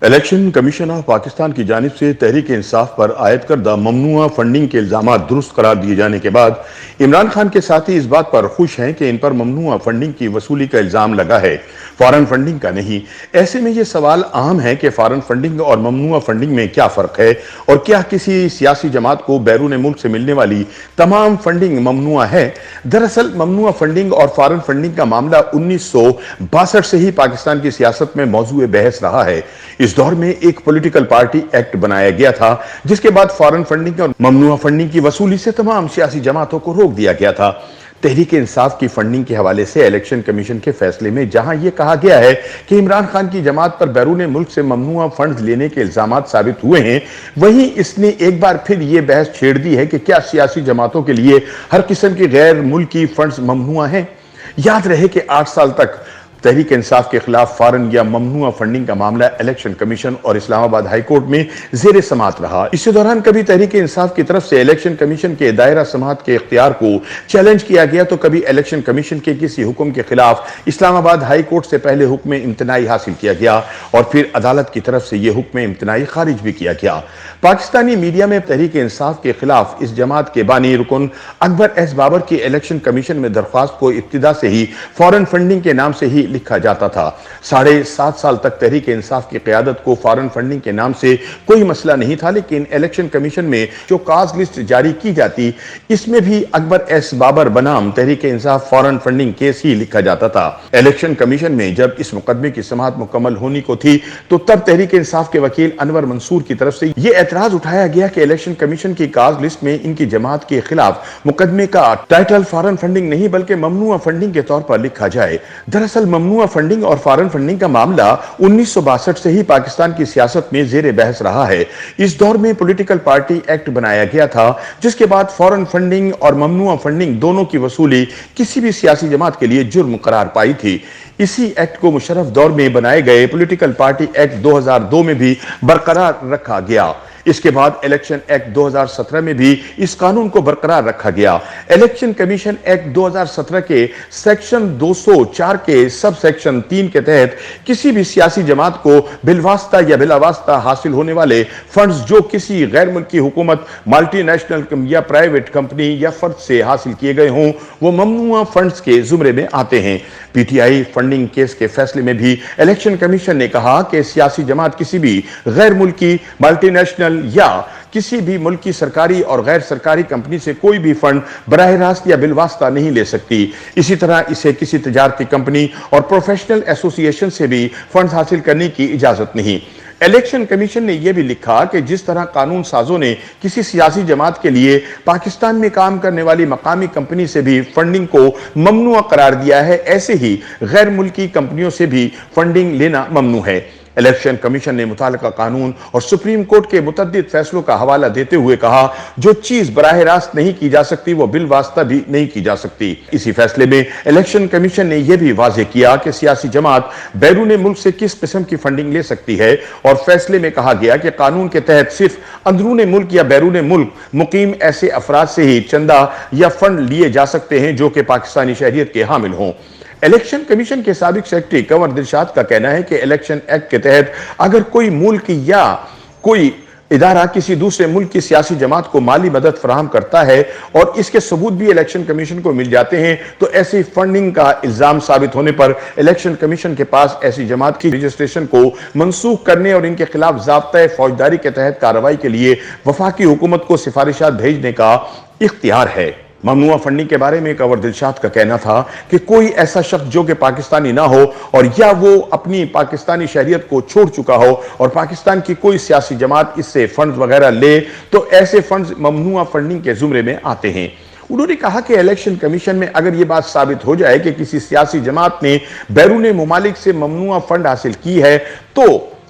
Election commission of Pakistan کی جانب سے تحریک انصاف پر عائد کردہ ممنوعہ فنڈنگ کے الزامات درست قرار دیے جانے کے بعد عمران خان کے ساتھی اس بات پر خوش ہیں کہ ان پر ممنوعہ فنڈنگ کی وصولی کا الزام لگا ہے، فارن فنڈنگ کا نہیں۔ ایسے میں یہ سوال عام ہے کہ فارن فنڈنگ اور ممنوعہ فنڈنگ میں کیا فرق ہے، اور کیا کسی سیاسی جماعت کو بیرون ملک سے ملنے والی تمام فنڈنگ ممنوعہ ہے؟ دراصل ممنوعہ فنڈنگ اور فارن فنڈنگ کا معاملہ 1962 سے ہی پاکستان کی سیاست میں موضوع بحث رہا ہے۔ اس دور میں ایک پولیٹیکل پارٹی ایکٹ بنایا گیا تھا، جس کے بعد فارن فنڈنگ اور ممنوعہ فنڈنگ کی وصولی سے تمام سیاسی جماعتوں کو روک دیا گیا تھا۔ تحریک انصاف کی فنڈنگ کے حوالے سے الیکشن کمیشن کے فیصلے میں جہاں یہ کہا گیا ہے کہ عمران خان کی جماعت پر بیرون ملک سے ممنوعہ فنڈز لینے کے الزامات ثابت ہوئے ہیں، وہیں اس نے ایک بار پھر یہ بحث چھیڑ دی ہے کہ کیا سیاسی جماعتوں کے لیے ہر قسم کی غیر ملکی فنڈز ممنوعہ ہیں۔ یاد رہے کہ 8 سال تک تحریک انصاف کے خلاف فارن یا ممنوعہ فنڈنگ کا معاملہ الیکشن کمیشن اور اسلام آباد ہائی کورٹ میں زیر سماعت رہا۔ اسی دوران کبھی تحریک انصاف کی طرف سے الیکشن کمیشن کے دائرہ سماعت کے اختیار کو چیلنج کیا گیا، تو کبھی الیکشن کمیشن کے کسی حکم کے خلاف اسلام آباد ہائی کورٹ سے پہلے حکم امتناعی حاصل کیا گیا اور پھر عدالت کی طرف سے یہ حکم امتناعی خارج بھی کیا گیا۔ پاکستانی میڈیا میں تحریک انصاف کے خلاف اس جماعت کے بانی رکن اکبر ایس بابر کی الیکشن کمیشن میں درخواست کو ابتدا سے ہی فارن فنڈنگ کے نام سے ہی لکھا جاتا تھا۔ 7.5 سال تک تحریک انصاف کی قیادت کو فارن فنڈنگ کے نام سے کوئی مسئلہ نہیں تھا، لیکن الیکشن کمیشن میں جو کاز لسٹ جاری کی جاتی، اس میں بھی اکبر S Babar بنام Tehreek Insaf foreign funding case he لکھا جاتا تھا۔ الیکشن کمیشن میں جب اس مقدمے کی سماعت مکمل ہونی کو تھی تو تب تحریک انصاف کے وکیل انور منصور کی طرف سے یہ اعتراض اٹھایا گیا کہ الیکشن کمیشن کی کاز لسٹ میں ان کی جماعت کے خلاف مقدمے کا ٹائٹل فارن فنڈنگ نہیں بلکہ ممنوعہ فنڈنگ کے طور پر لکھا جائے۔ دراصل ممنوعہ فنڈنگ اور فارن فنڈنگ کا معاملہ 1962 سے ہی پاکستان کی سیاست میں زیر بحث رہا ہے۔ اس دور میں پولیٹیکل پارٹی ایکٹ بنایا گیا تھا، جس کے بعد فارن فنڈنگ اور ممنوعہ فنڈنگ دونوں کی وصولی کسی بھی سیاسی جماعت کے لیے جرم قرار پائی تھی۔ اسی ایکٹ کو مشرف دور میں بنائے گئے پولیٹیکل پارٹی ایکٹ 2002 میں بھی برقرار رکھا گیا۔ اس کے بعد الیکشن ایکٹ 2017 میں بھی اس قانون کو برقرار رکھا گیا۔ الیکشن کمیشن ایکٹ 2017 کے سیکشن 204 کے سب سیکشن 3 کے تحت کسی بھی سیاسی جماعت کو بالواسطہ یا بلا واسطہ حاصل ہونے والے فنڈز جو کسی غیر ملکی حکومت، ملٹی نیشنل یا پرائیویٹ کمپنی یا فرد سے حاصل کیے گئے ہوں، وہ ممنوعہ فنڈز کے زمرے میں آتے ہیں۔ P T I funding case کے فیصلے میں بھی الیکشن کمیشن نے کہا کہ سیاسی جماعت کسی بھی غیر ملکی، ملٹی نیشنل یا کسی بھی ملکی سرکاری اور غیر سرکاری کمپنی سے کوئی بھی فنڈ براہ راست یا بالواسطہ نہیں لے سکتی۔ اسی طرح اسے کسی تجارتی کمپنی اور پروفیشنل ایسوسی ایشن سے بھی فنڈ حاصل کرنے کی اجازت نہیں۔ الیکشن کمیشن نے یہ بھی لکھا کہ جس طرح قانون سازوں نے کسی سیاسی جماعت کے لیے پاکستان میں کام کرنے والی مقامی کمپنی سے بھی فنڈنگ کو ممنوع قرار دیا ہے، ایسے ہی غیر ملکی کمپنیوں سے بھی فنڈنگ لینا ممنوع ہے۔ الیکشن کمیشن نے متعلقہ قانون اور سپریم کورٹ کے متعدد فیصلوں کا حوالہ دیتے ہوئے کہا، جو چیز براہ راست نہیں کی جا سکتی وہ بالواسطہ بھی نہیں کی جا سکتی۔ اسی فیصلے میں الیکشن کمیشن نے یہ بھی واضح کیا کہ سیاسی جماعت بیرون ملک سے کس قسم کی فنڈنگ لے سکتی ہے، اور فیصلے میں کہا گیا کہ قانون کے تحت صرف اندرون ملک یا بیرون ملک مقیم ایسے افراد سے ہی چندہ یا فنڈ لیے جا سکتے ہیں جو کہ پاکستانی شہریت کے حامل ہوں۔ الیکشن کمیشن کے سابق سیکرٹری کنور دلشاد کا کہنا ہے کہ الیکشن ایکٹ کے تحت اگر کوئی ملک یا کوئی ادارہ کسی دوسرے ملک کی سیاسی جماعت کو مالی مدد فراہم کرتا ہے اور اس کے ثبوت بھی الیکشن کمیشن کو مل جاتے ہیں، تو ایسی فنڈنگ کا الزام ثابت ہونے پر الیکشن کمیشن کے پاس ایسی جماعت کی رجسٹریشن کو منسوخ کرنے اور ان کے خلاف ضابطۂ فوجداری کے تحت کارروائی کے لیے وفاقی حکومت کو سفارشات بھیجنے کا اختیار ہے۔ ممنوعہ فنڈنگ کے بارے میں کنور دلشاد کا کہنا تھا کہ کوئی ایسا شخص جو کہ پاکستانی نہ ہو اور یا وہ اپنی پاکستانی شہریت کو چھوڑ چکا ہو اور پاکستان کی کوئی سیاسی جماعت اس سے فنڈز وغیرہ لے، تو ایسے فنڈز ممنوعہ فنڈنگ کے زمرے میں آتے ہیں۔ انہوں نے کہا کہ الیکشن کمیشن میں اگر یہ بات ثابت ہو جائے کہ کسی سیاسی جماعت نے بیرون ممالک سے ممنوعہ فنڈ حاصل کی ہے، تو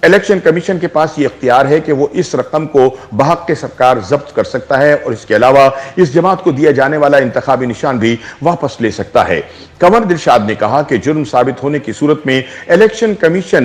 الیکشن کمیشن کے پاس یہ اختیار ہے کہ وہ اس رقم کو بحق کے سرکار ضبط کر سکتا ہے اور اس کے علاوہ اس جماعت کو دیا جانے والا انتخابی نشان بھی واپس لے سکتا ہے۔ کنور دلشاد نے کہا کہ جرم ثابت ہونے کی صورت میں الیکشن کمیشن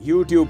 YouTube